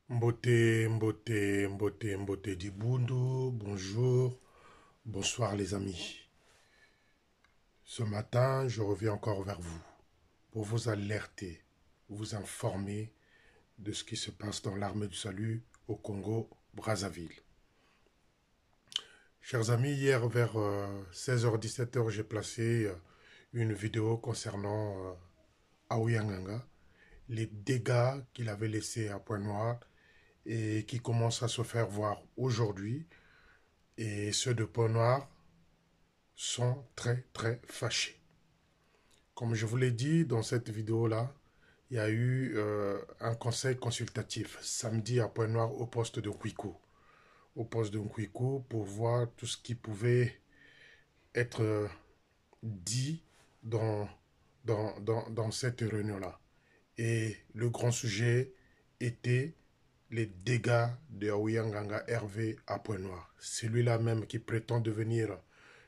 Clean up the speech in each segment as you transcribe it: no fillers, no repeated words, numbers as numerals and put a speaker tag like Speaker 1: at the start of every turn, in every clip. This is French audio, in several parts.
Speaker 1: Mbote, mbote, mbote, mbote Dibundu, bonjour, bonsoir les amis. Ce matin, je reviens encore vers vous pour vous alerter, vous informer de ce qui se passe dans l'armée du salut au Congo, Brazzaville. Chers amis, hier vers 16h-17h, j'ai placé une vidéo concernant Aouyanganga, les dégâts qu'il avait laissés à Pointe-Noire et qui commencent à se faire voir aujourd'hui. Et ceux de Pointe-Noire sont très fâchés. Comme je vous l'ai dit dans cette vidéo-là, il y a eu un conseil consultatif samedi à Pointe-Noire au poste de Kwiku. Au poste de Kwiku pour voir tout ce qui pouvait être dit dans, dans cette réunion-là. Et le grand sujet était les dégâts de Aouyanganga Hervé à Pointe-Noire. Celui-là même qui prétend devenir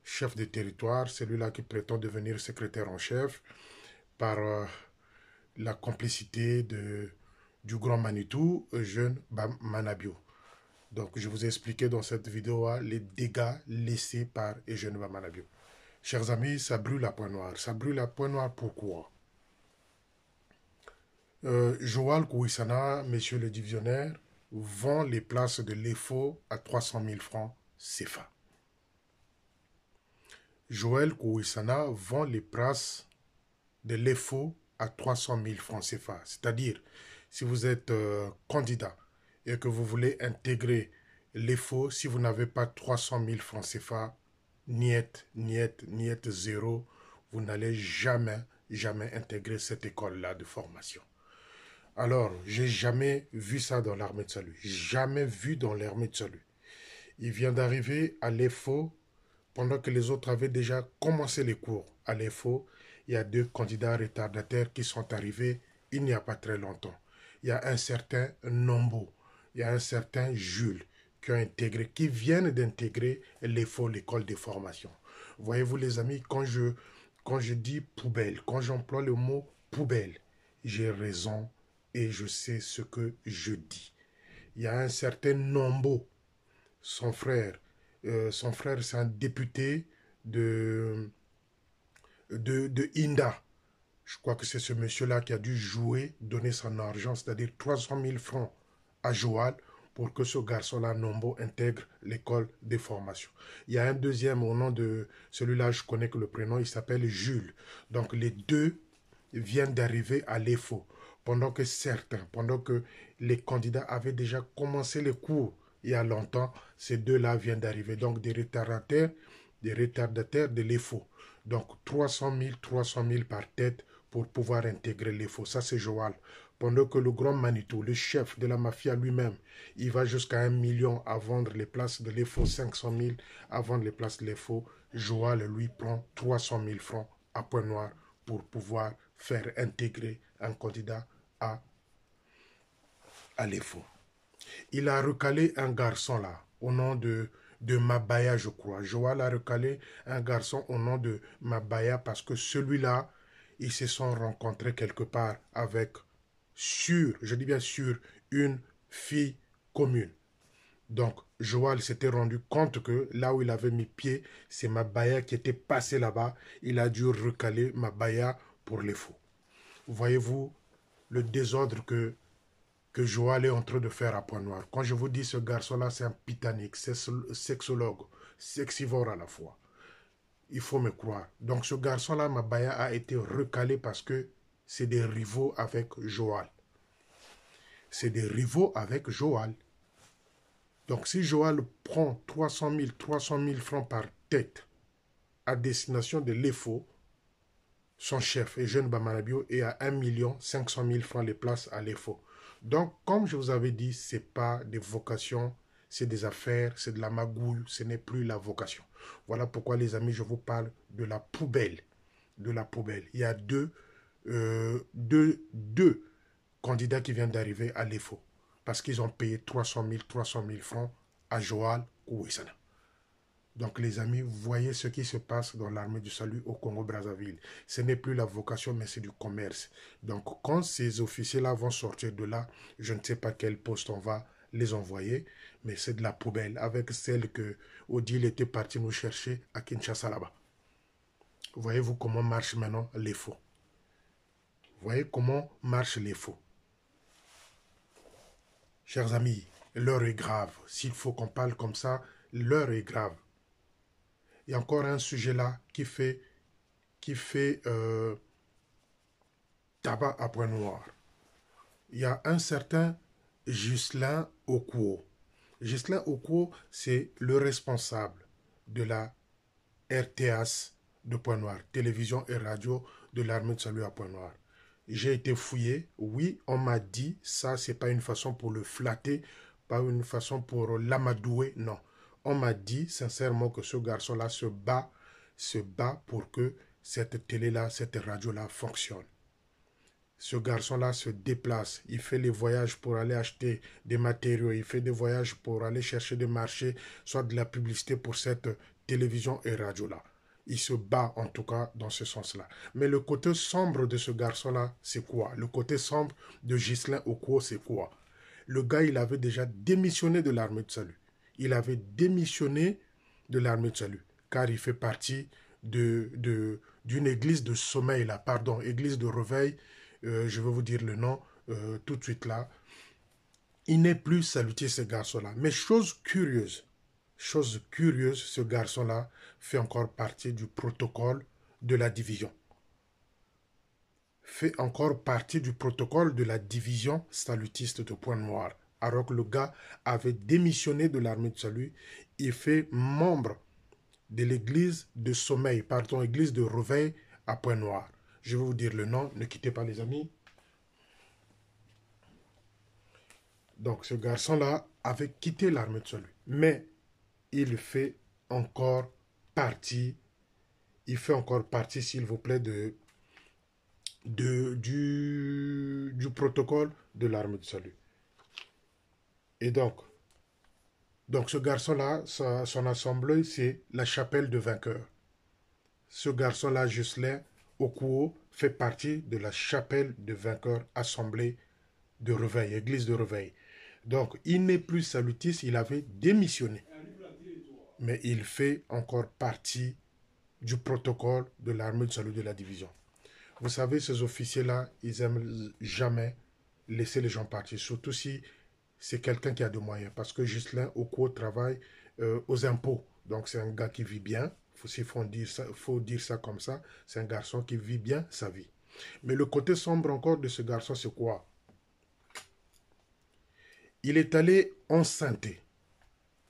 Speaker 1: chef de territoire, celui-là qui prétend devenir secrétaire en chef par la complicité du grand Manitou, Eugène Manabio. Donc je vous ai expliqué dans cette vidéo les dégâts laissés par Eugène Manabio. Chers amis, ça brûle à Pointe-Noire. Ça brûle à Pointe-Noire pourquoi? Joal Kouissana, monsieur le divisionnaire, vend les places de l'EFO à 300 000 francs CFA. Joël Kouissana vend les places de l'EFO à 300 000 francs CFA. C'est-à-dire, si vous êtes candidat et que vous voulez intégrer l'EFO, si vous n'avez pas 300 000 francs CFA, niet, zéro, vous n'allez jamais intégrer cette école-là de formation. Alors, j'ai jamais vu ça dans l'armée de salut. Jamais vu dans l'armée de salut. Il vient d'arriver à l'EFO pendant que les autres avaient déjà commencé les cours. À l'EFO, il y a 2 candidats retardataires qui sont arrivés il n'y a pas très longtemps. Il y a un certain Nombo, il y a un certain Jules qui viennent d'intégrer l'EFO, l'école de formation. Voyez-vous les amis, quand je dis poubelle, quand j'emploie le mot poubelle, j'ai raison et je sais ce que je dis. Il y a un certain Nombo, son frère c'est un député de Inda. Je crois que c'est ce monsieur-là qui a dû donner son argent, c'est-à-dire 300 000 francs à Joal pour que ce garçon-là, Nombo, intègre l'école de formation. Il y a un deuxième au nom de celui-là, je connais que le prénom, il s'appelle Jules. Donc les deux viennent d'arriver à l'EFO. Pendant que les candidats avaient déjà commencé les cours il y a longtemps, ces deux-là viennent d'arriver. Donc des retardataires de l'EFO. Donc 300 000 par tête pour pouvoir intégrer l'EFO. Ça, c'est Joal. Pendant que le grand Manitou, le chef de la mafia lui-même, il va jusqu'à 1 million à vendre les places de l'EFO, 500 000 à vendre les places de l'EFO. Joal, lui, prend 300 000 francs à Pointe-Noire pour pouvoir faire intégrer un candidat à l'EFO. Il a recalé un garçon là, au nom de Mabaya, je crois. Joal a recalé un garçon au nom de Mabaya parce que celui-là, ils se sont rencontrés quelque part avec, je dis bien sûr, une fille commune. Donc, Joal s'était rendu compte que là où il avait mis pied, c'est Mabaya qui était passé là-bas. Il a dû recaler Mabaya pour les faux. Voyez-vous le désordre que Joal est en train de faire à Pointe-Noire. Quand je vous dis ce garçon-là, c'est un pitanique, c'est sexologue, sexivore à la fois. Il faut me croire. Donc ce garçon-là, Mabaya, a été recalé parce que c'est des rivaux avec Joal. C'est des rivaux avec Joal. Donc si Joal prend 300 000 francs par tête à destination de l'EFO, son chef, Eugène Bamanabio, est à 1 500 000 francs les places à l'EFO. Donc, comme je vous avais dit, ce n'est pas des vocations, c'est des affaires, c'est de la magouille, ce n'est plus la vocation. Voilà pourquoi, les amis, je vous parle de la poubelle. De la poubelle. Il y a deux candidats qui viennent d'arriver à l'EFO parce qu'ils ont payé 300 000 francs à Joal Kouissana. Donc les amis, voyez ce qui se passe dans l'armée du salut au Congo-Brazzaville. Ce n'est plus la vocation, mais c'est du commerce. Donc quand ces officiers-là vont sortir de là, je ne sais pas quel poste on va les envoyer, mais c'est de la poubelle avec celle que Odile était parti nous chercher à Kinshasa là-bas. Voyez-vous comment marchent maintenant les faux. Voyez comment marchent les faux. Chers amis, l'heure est grave. S'il faut qu'on parle comme ça, l'heure est grave. Il y a encore un sujet là qui fait tabac à point noir. Il y a un certain Ghislain Okuo. Ghislain Okuo, c'est le responsable de la RTAS de Pointe-Noire, télévision et radio de l'armée de salut à Pointe-Noire. J'ai été fouillé, oui, on m'a dit, ça c'est pas une façon pour le flatter, pas une façon pour l'amadouer, non. On m'a dit sincèrement que ce garçon-là se bat pour que cette télé-là, cette radio-là fonctionne. Ce garçon-là se déplace, il fait les voyages pour aller acheter des matériaux, il fait des voyages pour aller chercher des marchés, soit de la publicité pour cette télévision et radio-là. Il se bat en tout cas dans ce sens-là. Mais le côté sombre de ce garçon-là, c'est quoi? Le côté sombre de Ghislain Okuo, c'est quoi? Le gars, il avait déjà démissionné de l'armée de salut. Il avait démissionné de l'armée de salut, car il fait partie d'une église de sommeil, là, pardon, église de réveil, je vais vous dire le nom tout de suite là. Il n'est plus saluté ce garçon-là. Mais chose curieuse, ce garçon-là fait encore partie du protocole de la division. Fait encore partie du protocole de la division salutiste de Pointe-Noire. Alors que le gars avait démissionné de l'armée de salut, il fait membre de l'église de sommeil, pardon, église de réveil à Pointe-Noire. Je vais vous dire le nom, ne quittez pas les amis. Donc ce garçon-là avait quitté l'armée de salut. Mais il fait encore partie, s'il vous plaît, du protocole de l'armée de salut. Et donc ce garçon-là, son assemblée, c'est la chapelle de vainqueurs. Ce garçon-là, Ghislain Okuo, fait partie de la chapelle de vainqueurs, assemblée de réveil, église de réveil. Donc, il n'est plus salutiste, il avait démissionné. Mais il fait encore partie du protocole de l'armée de salut de la division. Vous savez, ces officiers-là, ils n'aiment jamais laisser les gens partir, surtout si c'est quelqu'un qui a des moyens. Parce que Ghislain Okuo travaille aux impôts. Donc, c'est un gars qui vit bien. Il faut dire ça comme ça. C'est un garçon qui vit bien sa vie. Mais le côté sombre encore de ce garçon, c'est quoi? Il est allé enceinter.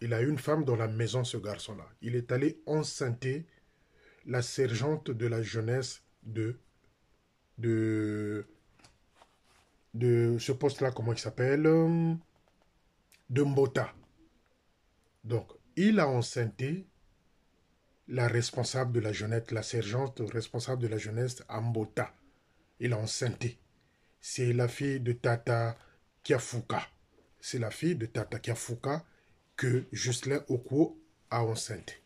Speaker 1: Il a une femme dans la maison, ce garçon-là. Il est allé enceinter la sergente de la jeunesse de ce poste-là, comment il s'appelle? De Mbota. Donc, il a enceinté la responsable de la jeunesse, la sergente responsable de la jeunesse à Mbota. Il a enceinté. C'est la fille de Tata Kiafuka. C'est la fille de Tata Kiafuka que Ghislain Okuo a enceinte.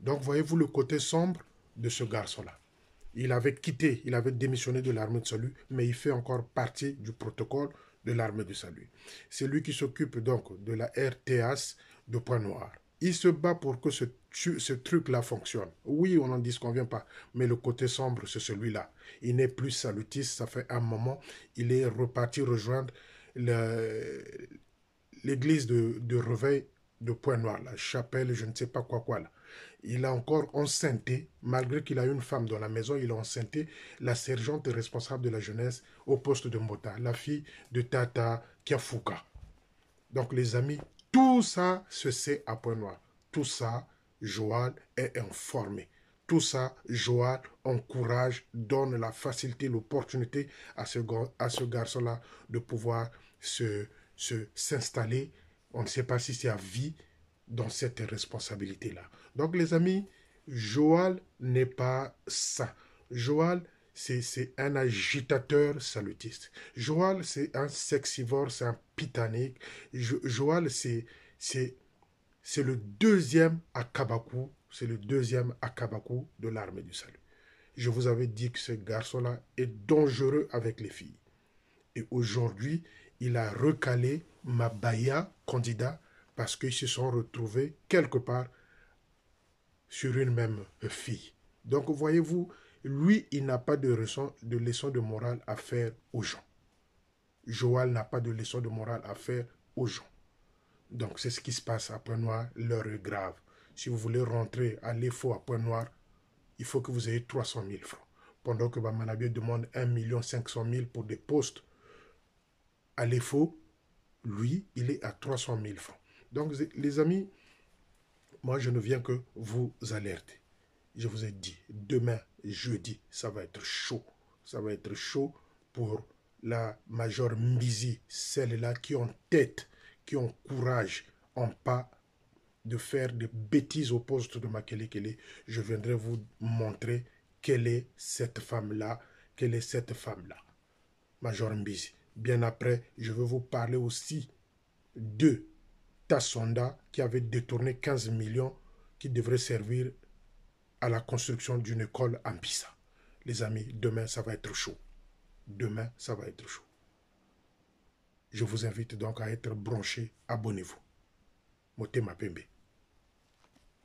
Speaker 1: Donc, voyez-vous le côté sombre de ce garçon-là. Il avait démissionné de l'armée de salut, mais il fait encore partie du protocole de l'armée de salut. C'est lui qui s'occupe donc de la RTAS de Pointe-Noire. Il se bat pour que ce truc-là fonctionne. Oui, on n'en disconvient pas, mais le côté sombre, c'est celui-là. Il n'est plus salutiste, ça fait un moment. Il est reparti rejoindre l'église de réveil de Pointe-Noire, la chapelle, je ne sais pas quoi là. Il a encore enceinté, malgré qu'il a une femme dans la maison, il a enceinté la sergente responsable de la jeunesse au poste de Mbota, la fille de Tata Kiafuka. Donc les amis, tout ça se sait à Pointe-Noire. Tout ça, Joal est informé. Tout ça, Joal encourage, donne la facilité, l'opportunité à ce garçon-là de pouvoir s'installer. On ne sait pas si c'est à vie dans cette responsabilité-là. Donc les amis, Joal n'est pas ça. Joal, c'est un agitateur salutiste. Joal, c'est un sexivore, c'est un pitanique. Joal, c'est c'est le deuxième Akabakou, c'est le deuxième Akabakou de l'armée du salut. Je vous avais dit que ce garçon-là est dangereux avec les filles. Et aujourd'hui, il a recalé Mabaya, candidat, parce qu'ils se sont retrouvés quelque part sur une même fille. Donc, voyez-vous, lui, il n'a pas de leçon de morale à faire aux gens. Joal n'a pas de leçon de morale à faire aux gens. Donc, c'est ce qui se passe à Pointe-Noire. L'heure est grave. Si vous voulez rentrer à l'EFO à Pointe-Noire, il faut que vous ayez 300 000 francs. Pendant que Bamanabe demande 1 500 000 pour des postes à l'EFO, lui, il est à 300 000 francs. Donc, les amis, moi, je ne viens que vous alerter. Je vous ai dit, demain, jeudi, ça va être chaud. Ça va être chaud pour la Major Mbizi, celles-là qui ont tête, qui ont courage, en pas de faire des bêtises au poste de Makelekele. Je viendrai vous montrer quelle est cette femme-là, Major Mbizi. Bien après, je vais vous parler aussi de Tassonda qui avait détourné 15 millions qui devraient servir à la construction d'une école en Pisa. Les amis, demain, ça va être chaud. Demain, ça va être chaud. Je vous invite donc à être branchés. Abonnez-vous. Motema Pembe.